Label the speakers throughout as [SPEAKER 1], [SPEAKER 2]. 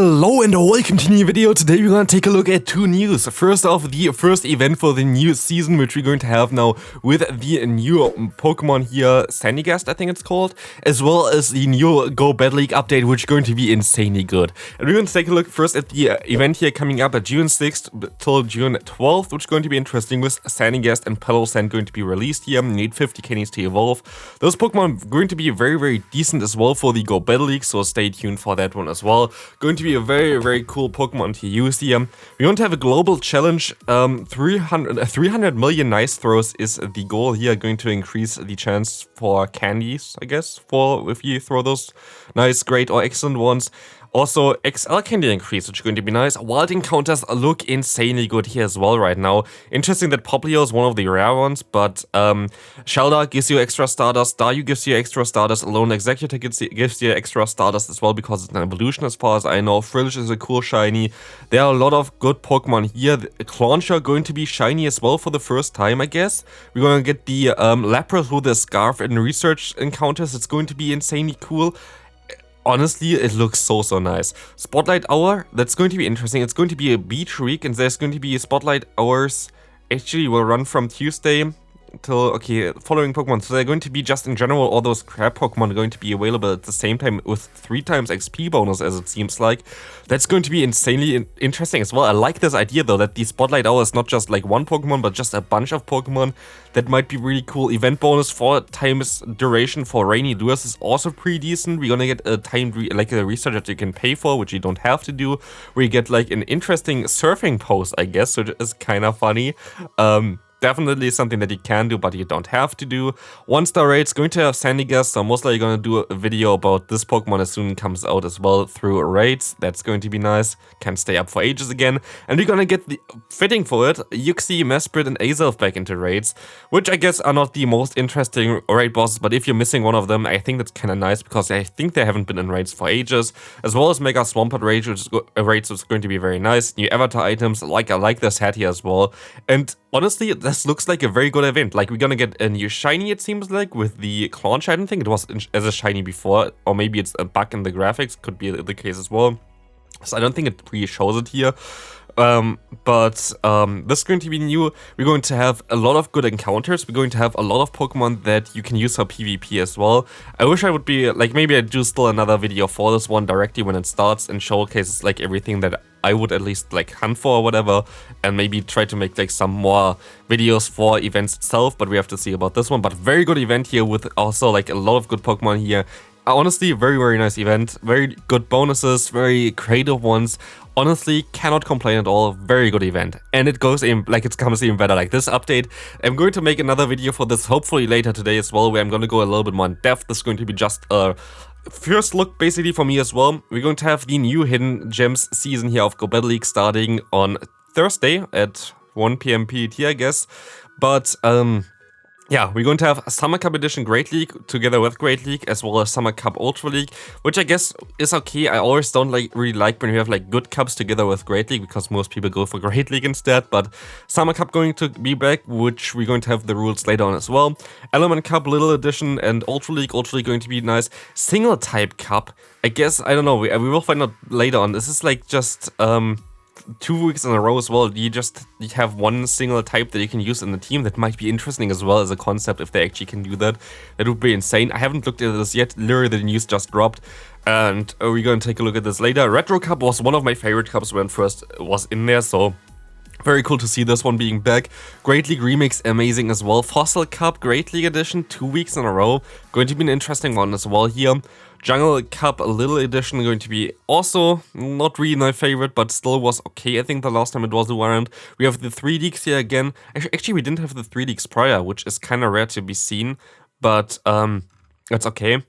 [SPEAKER 1] Hello and welcome to a new video. Today we're going to take a look at two news. First off, the first event for the new season, which we're going to have now with the new Pokemon here, Sandygast I think it's called, as well as the new Go Battle League update, which is going to be insanely good. And we're going to take a look first at the event here coming up at June 6th till June 12th, which is going to be interesting with Sandygast and Pelosand going to be released here. Need 50 candies to evolve. Those Pokemon are going to be very decent as well for the Go Battle League, so stay tuned for that one as well. Going to be a very cool Pokemon to use here. We're going to have a global challenge. 300 million nice throws is the goal here, going to increase the chance for candies, I guess, for if you throw those nice, great or excellent ones. Also, XL candy increase, which is going to be nice. Wild encounters look insanely good here as well right now. Interesting that Poplio is one of the rare ones, but Shelda gives you extra Stardust, Dayu gives you extra Stardust, Lone Executor gives you extra Stardust as well because it's an evolution as far as I know. Frillish is a cool shiny. There are a lot of good Pokemon here. Clauncher going to be shiny as well for the first time, I guess. We're going to get the Lapras with the Scarf in research encounters. It's going to be insanely cool. Honestly, it looks so nice. Spotlight Hour, that's going to be interesting. It's going to be a beach week, and there's going to be Spotlight Hours. Actually, will run from Tuesday till, following Pokemon. So they're going to be just in general, all those crab Pokemon are going to be available at the same time with 3 times XP bonus, as it seems like. That's going to be insanely interesting as well. I like this idea though, that the Spotlight Hour is not just like one Pokemon, but just a bunch of Pokemon. That might be really cool. Event bonus 4 times duration for Rainy Lures is also pretty decent. We're gonna get a timed a research that you can pay for, which you don't have to do. Where you get like an interesting surfing pose, I guess, which is kind of funny. Definitely something that you can do, but you don't have to do. 1-star raids, going to have Sandygast, so I'm most likely going to do a video about this Pokemon as soon as it comes out as well through raids. That's going to be nice. Can stay up for ages again. And we're going to get the fitting for it, Yuxi, Mesprit, and Azelf back into raids, which I guess are not the most interesting raid bosses, but if you're missing one of them, I think that's kind of nice because I think they haven't been in raids for ages, as well as Mega Swampert raids, which is going to be very nice. New avatar items, I like this hat here as well. And honestly, this looks like a very good event. Like, we're gonna get a new shiny, it seems like, with the Claunch. I don't think it was as a shiny before, or maybe it's a bug in the graphics, could be the case as well. So I don't think it really shows it here. This is going to be new. We're going to have a lot of good encounters. We're going to have a lot of Pokemon that you can use for PvP as well. I wish I would be, like, maybe I'd do still another video for this one directly when it starts and showcases, like, everything that I would at least, like, hunt for or whatever, and maybe try to make, like, some more videos for events itself, but we have to see about this one. But very good event here with also, like, a lot of good Pokemon here. Honestly, very nice event. Very good bonuses, very creative ones. Honestly, cannot complain at all. Very good event. And it goes in, like, it comes even better. Like this update, I'm going to make another video for this hopefully later today as well, where I'm going to go a little bit more in depth. This is going to be just a first look basically for me as well. We're going to have the new Hidden Gems season here of Go Battle League starting on Thursday at 1 PM PET, I guess. But, yeah, we're going to have Summer Cup Edition Great League together with Great League, as well as Summer Cup Ultra League, which I guess is okay. I always don't really like when we have like good cups together with Great League, because most people go for Great League instead. But Summer Cup going to be back, which we're going to have the rules later on as well. Element Cup Little Edition and Ultra League going to be nice. Single Type Cup, I guess, I don't know, we will find out later on. This is like just 2 weeks in a row as well. You have one single type that you can use in the team. That might be interesting as well as a concept if they actually can do that. That would be insane. I haven't looked at this yet. Literally, the news just dropped, and we're going to take a look at this later. Retro Cup was one of my favorite cups when first was in there, so very cool to see this one being back. Great League Remix, amazing as well. Fossil Cup Great League Edition, 2 weeks in a row. Going to be an interesting one as well here. Jungle Cup Little Edition going to be also not really my favorite, but still was okay. I think the last time it was around. We have the 3 leagues here again. Actually, we didn't have the 3 leagues prior, which is kind of rare to be seen, but that's okay.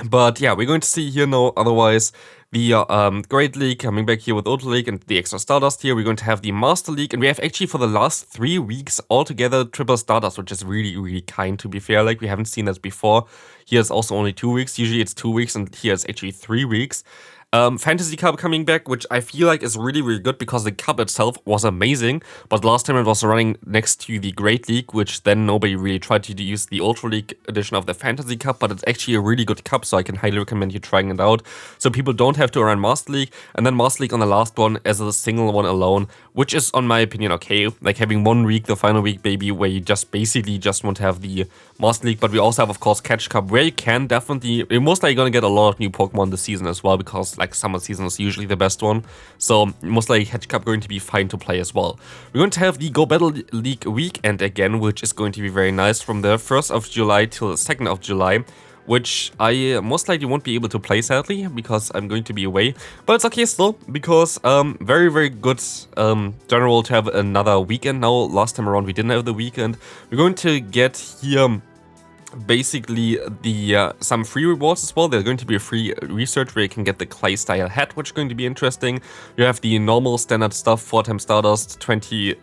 [SPEAKER 1] But yeah, we're going to see here now, otherwise, the Great League coming back here with Ultra League and the extra Stardust here. We're going to have the Master League, and we have actually for the last 3 weeks altogether triple Stardust, which is really kind, to be fair. Like, we haven't seen that before. Here it's also only 2 weeks. Usually it's 2 weeks, and here it's actually 3 weeks. Fantasy Cup coming back, which I feel like is really, really good because the cup itself was amazing, but last time it was running next to the Great League, which then nobody really tried to use the Ultra League edition of the Fantasy Cup, but it's actually a really good cup, so I can highly recommend you trying it out. So people don't have to run Master League, and then Master League on the last one as a single one alone, which is, on my opinion, okay. Like having one week, the final week, baby, where you just basically just want to have the Master League, but we also have, of course, Catch Cup, where you can definitely, you're most likely gonna get a lot of new Pokemon this season as well, because like summer season is usually the best one, so most likely Catch Cup going to be fine to play as well. We're going to have the Go Battle League weekend again, which is going to be very nice from the 1st of July till the 2nd of July, which I most likely won't be able to play, sadly, because I'm going to be away. But it's okay still, because very, very good general to have another weekend now. Last time around we didn't have the weekend. We're going to get here basically the some free rewards as well. There's going to be a free research where you can get the clay style hat, which is going to be interesting. You have the normal standard stuff, 4x Stardust, 20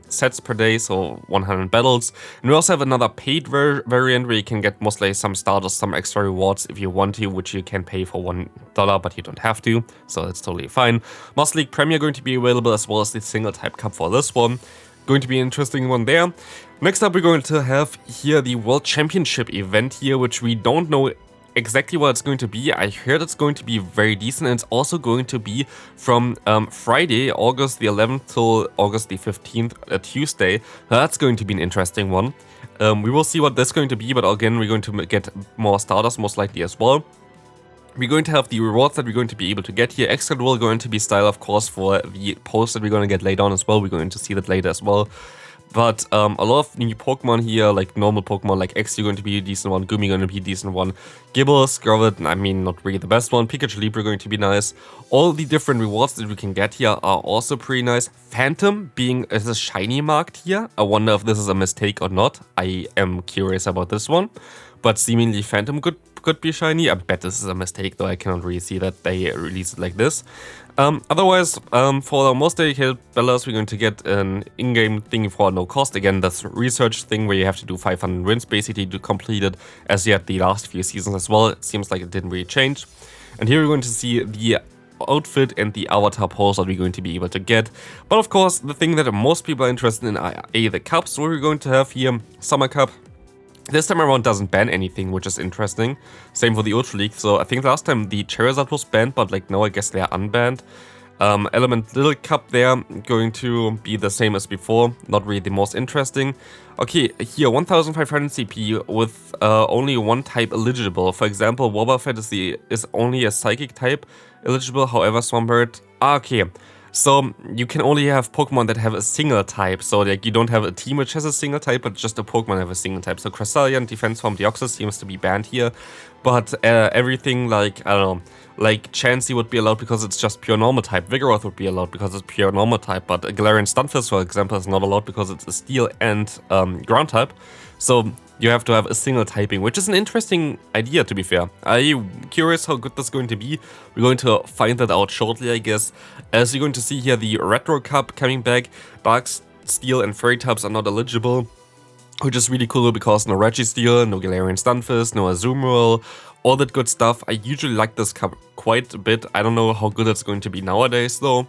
[SPEAKER 1] sets per day, so 100 battles. And we also have another paid variant where you can get mostly some Stardust, some extra rewards if you want to, which you can pay for $1, but you don't have to, so that's totally fine. Master League Premier going to be available, as well as the single type cup for this one. Going to be an interesting one there. Next up, we're going to have here the World Championship event here, which we don't know exactly what it's going to be. I heard it's going to be very decent, and it's also going to be from Friday, August the 11th till August the 15th, a Tuesday. That's going to be an interesting one. We will see what that's going to be, but again, we're going to get more Stardust most likely as well. We're going to have the rewards that we're going to be able to get here. Extra duel going to be style, of course, for the post that we're going to get later on as well. We're going to see that later as well. But a lot of new Pokemon here, like normal Pokemon, like X, you're going to be a decent one. Gumi going to be a decent one. Gible, Scarlet, I mean, not really the best one. Pikachu Libre going to be nice. All the different rewards that we can get here are also pretty nice. Phantom being as a shiny marked here. I wonder if this is a mistake or not. I am curious about this one. But seemingly Phantom could be shiny. I bet this is a mistake, though I cannot really see that they release it like this. Otherwise, for the most dedicated bellers, we're going to get an in-game thing for no cost. Again, that's a research thing where you have to do 500 wins basically to complete it, as you had the last few seasons as well. It seems like it didn't really change. And here we're going to see the outfit and the avatar pose that we're going to be able to get. But of course, the thing that most people are interested in are the cups. So we're going to have here Summer Cup. This time around doesn't ban anything, which is interesting. Same for the Ultra League. So I think last time the Charizard was banned, but like now I guess they're unbanned. Element Little Cup there, going to be the same as before. Not really the most interesting. Okay, here 1500 CP with only one type eligible. For example, Wobbuffet is only a Psychic type eligible, however Swampert... okay. So you can only have Pokemon that have a single type, so like you don't have a team which has a single type, but just a Pokemon that have a single type. So Cresselia, Defense Form, Deoxys seems to be banned here, but everything like, I don't know, like Chansey would be allowed because it's just pure normal type, Vigoroth would be allowed because it's pure normal type, but Galarian Stunfisk, for example, is not allowed because it's a Steel and Ground type. So you have to have a single typing, which is an interesting idea, to be fair. I'm curious how good that's going to be. We're going to find that out shortly, I guess. As you're going to see here, the Retro Cup coming back. Dark Steel and Fairy types are not eligible, which is really cool because no Registeel, no Galarian Stunfisk, no Azumarill, all that good stuff. I usually like this cup quite a bit. I don't know how good it's going to be nowadays, though.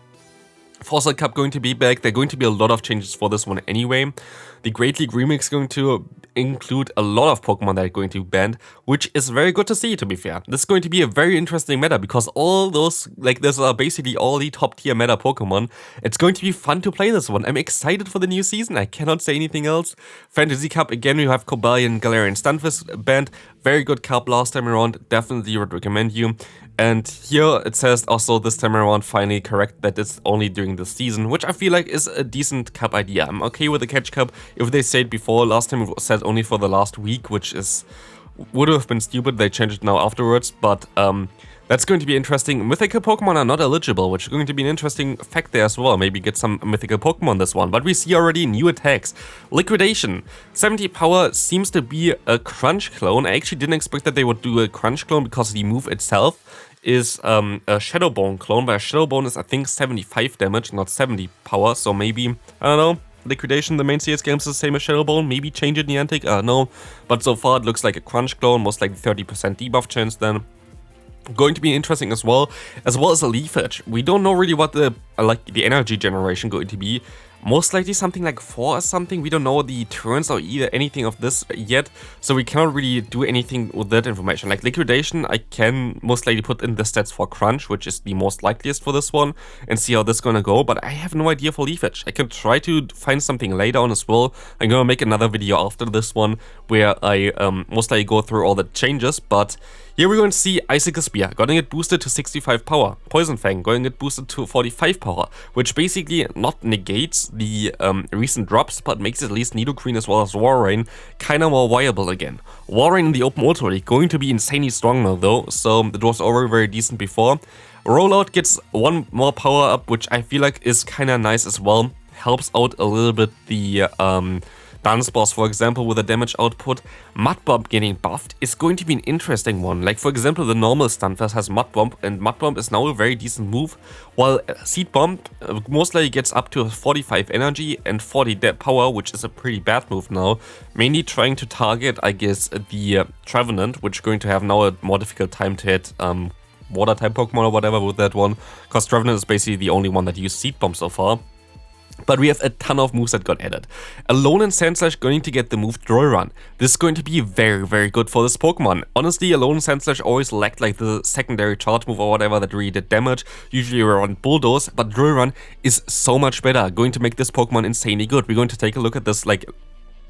[SPEAKER 1] Fossil Cup going to be back. There are going to be a lot of changes for this one anyway. The Great League Remix is going to include a lot of Pokemon that are going to be banned, which is very good to see, to be fair. This is going to be a very interesting meta because all those, like, these are basically all the top tier meta Pokemon. It's going to be fun to play this one. I'm excited for the new season. I cannot say anything else. Fantasy Cup, again, we have Cobalion, Galarian Stunfisk banned. Very good cup last time around. Definitely would recommend you. And here it says also this time around finally correct that it's only during the season, which I feel like is a decent cup idea. I'm okay with the Catch Cup. If they said before, last time it was said only for the last week, which would have been stupid. They changed it now afterwards, but that's going to be interesting. Mythical Pokemon are not eligible, which is going to be an interesting fact there as well. Maybe get some mythical Pokemon this one. But we see already new attacks. Liquidation. 70 power seems to be a Crunch clone. I actually didn't expect that they would do a Crunch clone because the move itself is a Shadow Bone clone. But a Shadow Bone is, I think, 75 damage, not 70 power. So maybe, I don't know. Liquidation, the main CS game is the same as Shadow Bone. Maybe change it in Niantic, I don't know. But so far it looks like a Crunch clone, most likely 30% debuff chance then. going to be interesting as well as a leafage. We don't know really what the energy generation going to be. Most likely something like 4 or something. We don't know the turns or either anything of this yet, so we cannot really do anything with that information. Like liquidation, I can most likely put in the stats for crunch, which is the most likeliest for this one, and see how this is gonna go, but I have no idea for leafage. I can try to find something later on as well. I'm gonna make another video after this one where I most likely go through all the changes, but here we're going to see Icicle Spear, going to get boosted to 65 power. Poison Fang, going to get boosted to 45 power, which basically not negates the recent drops, but makes at least Nidoqueen as well as Walrein kind of more viable again. Walrein in the open Ultra League, going to be insanely strong now though, so it was already very decent before. Rollout gets 1 more power up, which I feel like is kind of nice as well. Helps out a little bit the Dunsparce, for example, with a damage output. Mud Bomb getting buffed is going to be an interesting one. Like, for example, the normal Stunfisk has Mud Bomb, and Mud Bomb is now a very decent move, while Seed Bomb most likely gets up to 45 energy and 40 power, which is a pretty bad move now. Mainly trying to target, I guess, the Trevenant, which is going to have now a more difficult time to hit Water type Pokemon or whatever with that one, because Trevenant is basically the only one that used Seed Bomb so far. But we have a ton of moves that got added. Alolan and Sandslash going to get the move Drill Run. This is going to be very, very good for this Pokemon. Honestly, Alolan and Sandslash always lacked like the secondary charge move or whatever that really did damage, usually around Bulldoze, but Drill Run is so much better, going to make this Pokemon insanely good. We're going to take a look at this like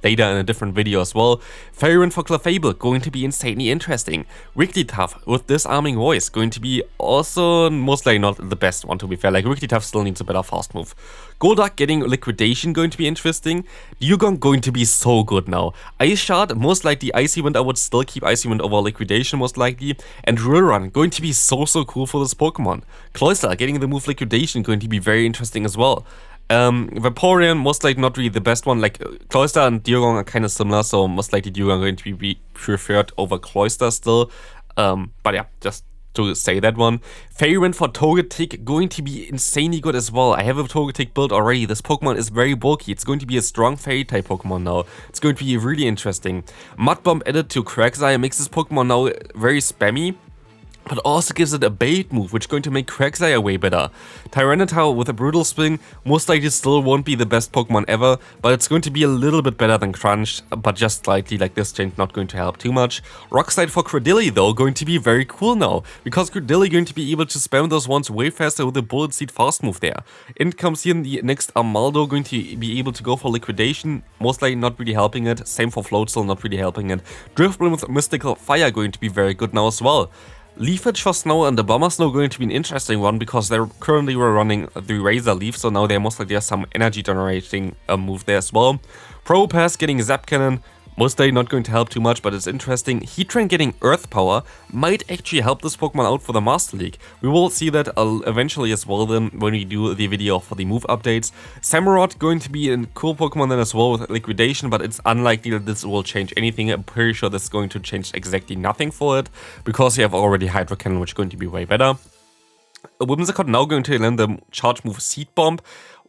[SPEAKER 1] later in a different video as well. Fairy Wind for Clefable, going to be insanely interesting. Wigglytuff with Disarming Voice, going to be also most likely not the best one to be fair. Like Wigglytuff still needs a better fast move. Golduck getting Liquidation, going to be interesting. Dugong going to be so good now. Ice Shard, most likely Icy Wind. I would still keep Icy Wind over Liquidation most likely. And Drill Run, going to be so cool for this Pokemon. Cloyster getting the move Liquidation, going to be very interesting as well. Vaporeon, most likely not really the best one. Like Cloyster and Dugong are kind of similar, so most likely Dugong going to be preferred over Cloyster still. But yeah, just to say that one. Fairy Wind for Togetic, going to be insanely good as well. I have a Togetic build already. This Pokemon is very bulky. It's going to be a strong Fairy type Pokemon now. It's going to be really interesting. Mud Bomb added to Quagsire makes this Pokemon now very spammy, but also gives it a bait move, which is going to make Quagsire way better. Tyranitar with a Brutal Swing most likely still won't be the best Pokemon ever, but it's going to be a little bit better than Crunch, but just slightly. Like this change not going to help too much. Rock Slide for Credilli though, going to be very cool now, because Credilli going to be able to spam those ones way faster with the Bullet Seed fast move there. In comes here the next Armaldo, going to be able to go for Liquidation, most likely not really helping it. Same for Floatzel, not really helping it. Drifblim with Mystical Fire going to be very good now as well. Leafage for Snow and the Bomber Snow going to be an interesting one, because they're currently running the Razor Leaf, so now they most likely have some energy generating move there as well. Probopass getting Zap Cannon, most likely not going to help too much, but it's interesting. Heatran getting Earth Power might actually help this Pokemon out for the Master League. We will see that eventually as well then when we do the video for the move updates. Samurott going to be a cool Pokemon then as well with Liquidation, but it's unlikely that this will change anything. I'm pretty sure this is going to change exactly nothing for it, because you have already Hydro Cannon, which is going to be way better. Whimsicott now going to land the charge move Seed Bomb.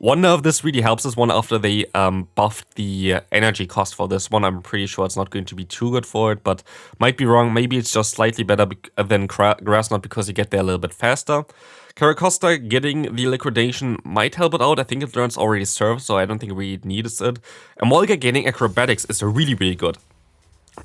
[SPEAKER 1] Wonder if this really helps this one after they buffed the energy cost for this one. I'm pretty sure it's not going to be too good for it, but might be wrong. Maybe it's just slightly better than Grass Knot, because you get there a little bit faster. Caracosta getting the Liquidation might help it out. I think it learns already Surf, so I don't think we needs it. Emolga getting Acrobatics is really good.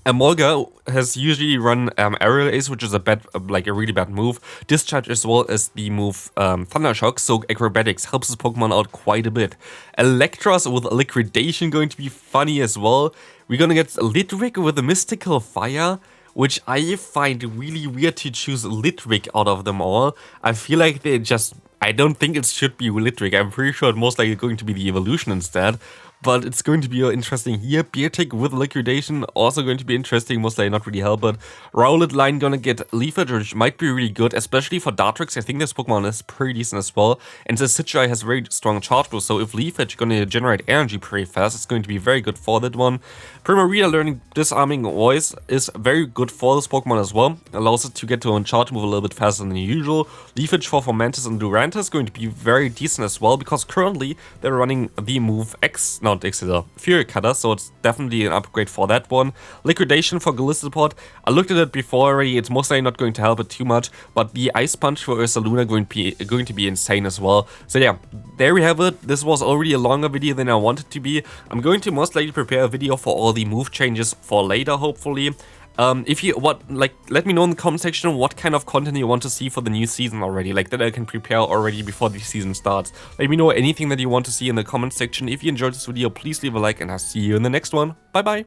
[SPEAKER 1] Emolga has usually run Aerial Ace, which is a really bad move. Discharge as well as the move Thundershock, so Acrobatics helps this Pokemon out quite a bit. Electros with Liquidation going to be funny as well. We're gonna get Litwick with a Mystical Fire, which I find really weird to choose Litwick out of them all. I feel like I don't think it should be Litwick. I'm pretty sure it's most likely going to be the Evolution instead. But it's going to be interesting here. Beartic with Liquidation, also going to be interesting, most likely not really help it. Rowlet line gonna get Leafage, which might be really good, especially for Dartrix. I think this Pokemon is pretty decent as well. And the Citrai has very strong charge boost, so if Leafage gonna generate energy pretty fast, it's going to be very good for that one. Primarina learning Disarming Voice is very good for this Pokemon as well. Allows it to get to a charge move a little bit faster than usual. Leafage for Fomantis and Duranta is going to be very decent as well, because currently they're running the move X. No, not Exeter, Fury Cutter, so it's definitely an upgrade for that one. Liquidation for Galistopod, I looked at it before already, it's most likely not going to help it too much, but the Ice Punch for Ursaluna going to be insane as well. So yeah, there we have it. This was already a longer video than I wanted to be. I'm going to most likely prepare a video for all the move changes for later, hopefully. If you let me know in the comment section what kind of content you want to see for the new season already, like that I can prepare already before the season starts. Let me know anything that you want to see in the comment section. If you enjoyed this video, please leave a like, and I'll see you in the next one. Bye bye.